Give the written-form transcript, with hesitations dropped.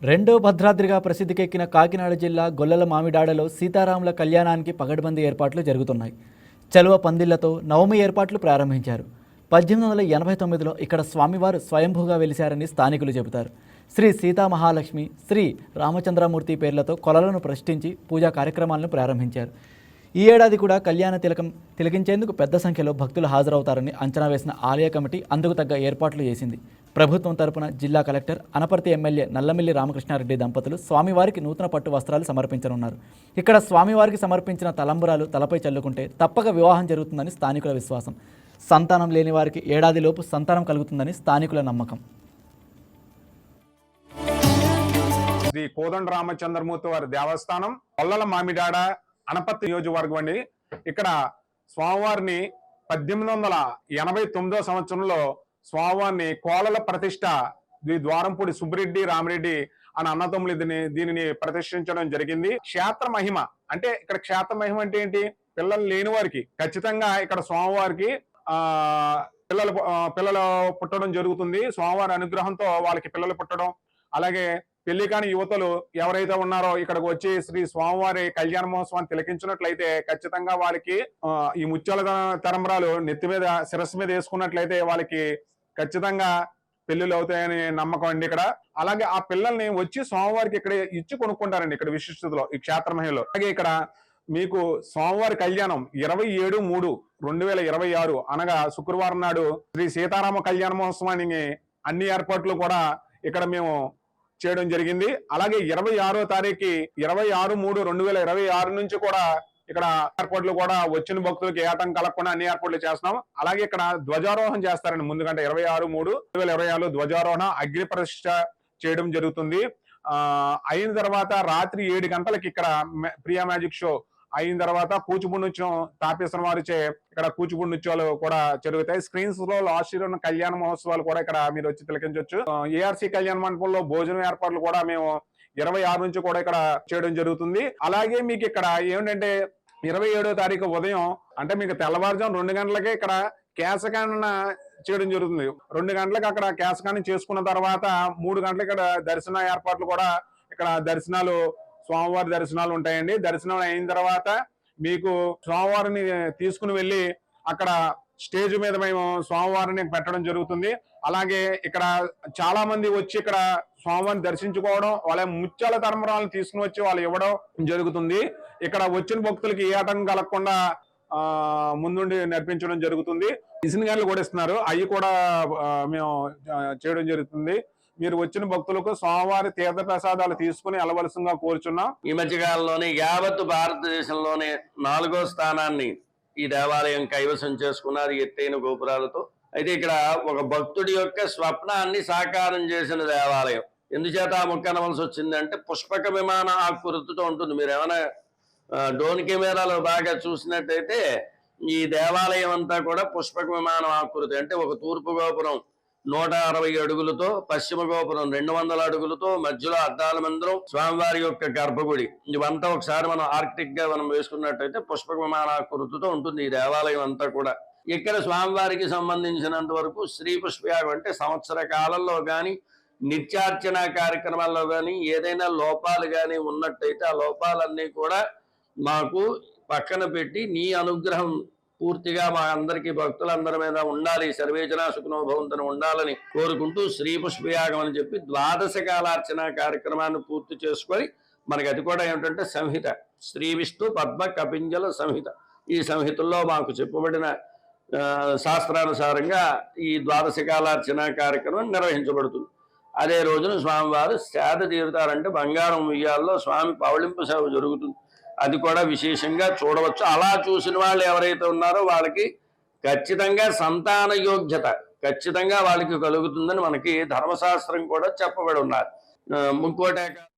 రెండో భద్రాద్రిగా ప్రసిద్ధికెక్కిన కాకినాడ జిల్లా గొల్లల మామిడాడలో సీతారాముల కళ్యాణానికి పగడ్బందీ ఏర్పాట్లు జరుగుతున్నాయి. చలువ పందిళ్లతో నవమి ఏర్పాట్లు ప్రారంభించారు. 1889లో ఇక్కడ స్వామివారు స్వయంభూగా వెలిశారని స్థానికులు చెబుతారు. శ్రీ సీతామహాలక్ష్మి, శ్రీ రామచంద్రమూర్తి పేర్లతో కొలలను ప్రతిష్ఠించి పూజా కార్యక్రమాలను ప్రారంభించారు. ఈ ఏడాది కూడా కళ్యాణ తిలకించేందుకు పెద్ద సంఖ్యలో భక్తులు హాజరవుతారని అంచనా వేసిన ఆలయ కమిటీ అందుకు తగ్గ ఏర్పాట్లు చేసింది. ప్రభుత్వం తరపున జిల్లా కలెక్టర్, అనపర్తి ఎమ్మెల్యే నల్లమిల్లి రామకృష్ణారెడ్డి దంపతులు స్వామివారికి నూతన పట్టు వస్త్రాలు సమర్పించనున్నారు. ఇక్కడ స్వామివారికి సమర్పించిన తలంబరాలు తలపై చల్లుకుంటే తప్పక వివాహం జరుగుతుందని స్థానికుల విశ్వాసం. సంతానం లేని వారికి ఏడాదిలోపు సంతానం కలుగుతుందని స్థానికుల నమ్మకం. శ్రీ కోదండ రామచంద్రమూర్తి వారి దేవస్థానం గొల్లల మామిడాడ అనపర్తి నియోజకవర్గం అండి. ఇక్కడ స్వామివారిని 1889 సంవత్సరంలో స్వామివారిని కోలల ప్రతిష్ట ద్వారంపూడి సుబ్బిరెడ్డి, రామిరెడ్డి అని అన్నతమ్ములు దీనిని ప్రతిష్ఠించడం జరిగింది. క్షేత్ర మహిమ అంటే ఇక్కడ క్షేత్ర మహిమ అంటే ఏంటి? పిల్లలు లేని వారికి ఖచ్చితంగా ఇక్కడ స్వామివారికి పిల్లలు పుట్టడం జరుగుతుంది. స్వామివారి అనుగ్రహంతో వాళ్ళకి పిల్లలు పుట్టడం, అలాగే పెళ్లి కాని యువతలు ఎవరైతే ఉన్నారో ఇక్కడికి వచ్చి శ్రీ స్వామివారి కళ్యాణ మహోత్సవాన్ని తిలకించినట్లయితే ఖచ్చితంగా వాళ్ళకి ఈ ముత్యాల తరంబరాలు నెత్తి మీద, శిరస్సు మీద వేసుకున్నట్లయితే వాళ్ళకి ఖచ్చితంగా పెళ్లిళ్ళు అవుతాయని నమ్మకం అండి ఇక్కడ. అలాగే ఆ పిల్లల్ని వచ్చి స్వామివారికి ఇక్కడ ఇచ్చి కొనుక్కుంటారండి ఇక్కడ విశిష్టతలో, ఈ క్షేత్ర మహిళలో. అలాగే ఇక్కడ మీకు స్వామివారి కళ్యాణం 27/3/2026 అనగా శుక్రవారం నాడు శ్రీ సీతారామ కళ్యాణ మహోత్సవానికి అన్ని ఏర్పాట్లు కూడా ఇక్కడ మేము చేయడం జరిగింది. అలాగే 26వ తారీఖు 26/3/2026 నుంచి కూడా ఇక్కడ ఏర్పాట్లు కూడా వచ్చిన భక్తులకి ఏటం కలగకుండా అన్ని ఏర్పాట్లు చేస్తున్నాం. అలాగే ఇక్కడ ధ్వజారోహణ చేస్తారండి. ముందుకంటే 26/3/2026 ధ్వజారోహణ, అగ్ని ప్రతిష్ఠ చేయడం జరుగుతుంది. అయిన తర్వాత రాత్రి 7 గంటలకి ఇక్కడ ప్రియా మ్యాజిక్ షో అయిన తర్వాత కూచిపూడి నృత్యం తాపేశ్వరం వారిచే ఇక్కడ కూచిపూడి నృత్యాలు కూడా జరుగుతాయి. స్క్రీన్స్ లో ఆశీర్వన కళ్యాణ మహోత్సవాలు కూడా ఇక్కడ మీరు వచ్చి తిలకించవచ్చు. ఏఆర్సీ కళ్యాణ మండపంలో భోజనం ఏర్పాట్లు కూడా మేము 26 నుంచి కూడా ఇక్కడ చేయడం జరుగుతుంది. అలాగే మీకు ఇక్కడ ఏమిటంటే 27వ తారీఖు ఉదయం అంటే మీకు తెల్లవారుజాము 2 గంటలకే ఇక్కడ కేశకాండ చేయడం జరుగుతుంది. 2 గంటలకు అక్కడ కేశకాండం చేసుకున్న తర్వాత 3 గంటలకు ఇక్కడ దర్శన ఏర్పాట్లు కూడా ఇక్కడ దర్శనాలు, స్వామివారి దర్శనాలు ఉంటాయండి. దర్శనం అయిన తర్వాత మీకు స్వామివారిని తీసుకుని వెళ్ళి అక్కడ స్టేజ్ మీద మేము స్వామివారిని పెట్టడం జరుగుతుంది. అలాగే ఇక్కడ చాలా మంది వచ్చి ఇక్కడ స్వామివారిని దర్శించుకోవడం, వాళ్ళ ముత్యాల తరంబరాలను తీసుకుని వచ్చి వాళ్ళు ఇవ్వడం జరుగుతుంది. ఇక్కడ వచ్చిన భక్తులకి ఏ ఆటంకం కలగకుండా ముందుండి నడిపించడం జరుగుతుంది. ఇసునిగాళ్ళు కూడా ఇస్తున్నారు, అవి కూడా మేము చేయడం జరుగుతుంది. మీరు వచ్చిన భక్తులకు స్వామివారి తీర్థ ప్రసాదాలు తీసుకుని అలవలసిందిగా కోరుచున్నాం. ఈ మధ్యకాలంలోనే యావత్తు భారతదేశంలోనే 4వ స్థానాన్ని ఈ దేవాలయం కైవసం చేసుకున్నారు ఎత్తైన గోపురాలతో. అయితే ఇక్కడ ఒక భక్తుడి యొక్క స్వప్నాన్ని సాకారం చేసిన దేవాలయం. ఎందుచేత ఆ ముక్క అనవలసి వచ్చిందంటే పుష్పక విమాన ఆకృతితో ఉంటుంది. మీరు ఏమైనా డ్రోన్ కెమెరాలో బాగా చూసినట్టయితే ఈ దేవాలయం అంతా కూడా పుష్పక విమానం ఆకృతి. అంటే ఒక తూర్పు గోపురం 160 అడుగులతో, పశ్చిమ గోపురం 200 అడుగులతో, మధ్యలో అద్దాల మందిరం, స్వామివారి యొక్క గర్భగుడి, ఇవంతా ఒకసారి మనం ఆర్కిటిక్ గా మనం వేసుకున్నట్టయితే పుష్పక విమానాకృతితో ఉంటుంది ఈ దేవాలయం అంతా కూడా. ఇక్కడ స్వామివారికి సంబంధించినంత వరకు శ్రీ పుష్పయాగం అంటే సంవత్సర కాలంలో కానీ నిత్యార్చన కార్యక్రమాల్లో కానీ ఏదైనా లోపాలు కానీ ఉన్నట్టయితే ఆ లోపాలన్నీ కూడా మాకు పక్కన పెట్టి నీ అనుగ్రహం పూర్తిగా మా అందరికీ భక్తులందరి మీద ఉండాలి, సర్వేజన సుఖనో భవంతును ఉండాలని కోరుకుంటూ శ్రీ పుష్పయాగం అని చెప్పి 12 కాలార్చన కార్యక్రమాన్ని పూర్తి చేసుకొని మనకి అది కూడా ఏమిటంటే సంహిత, శ్రీ విష్ణు పద్మ కపింజల సంహిత. ఈ సంహితల్లో మాకు చెప్పబడిన శాస్త్రానుసారంగా ఈ 12 కాలార్చన కార్యక్రమం నిర్వహించబడుతుంది. అదే రోజున స్వామివారు సేద తీరుతారంటే బంగారం ఉయ్యాల్లో స్వామి పవళింపు సేవ జరుగుతుంది. అది కూడా విశేషంగా చూడవచ్చు. అలా చూసిన వాళ్ళు ఎవరైతే ఉన్నారో వాళ్ళకి ఖచ్చితంగా సంతాన యోగ్యత ఖచ్చితంగా వాళ్ళకి కలుగుతుందని మనకి ధర్మశాస్త్రం కూడా చెప్పబడి ఉన్నారు. ఇంకోటి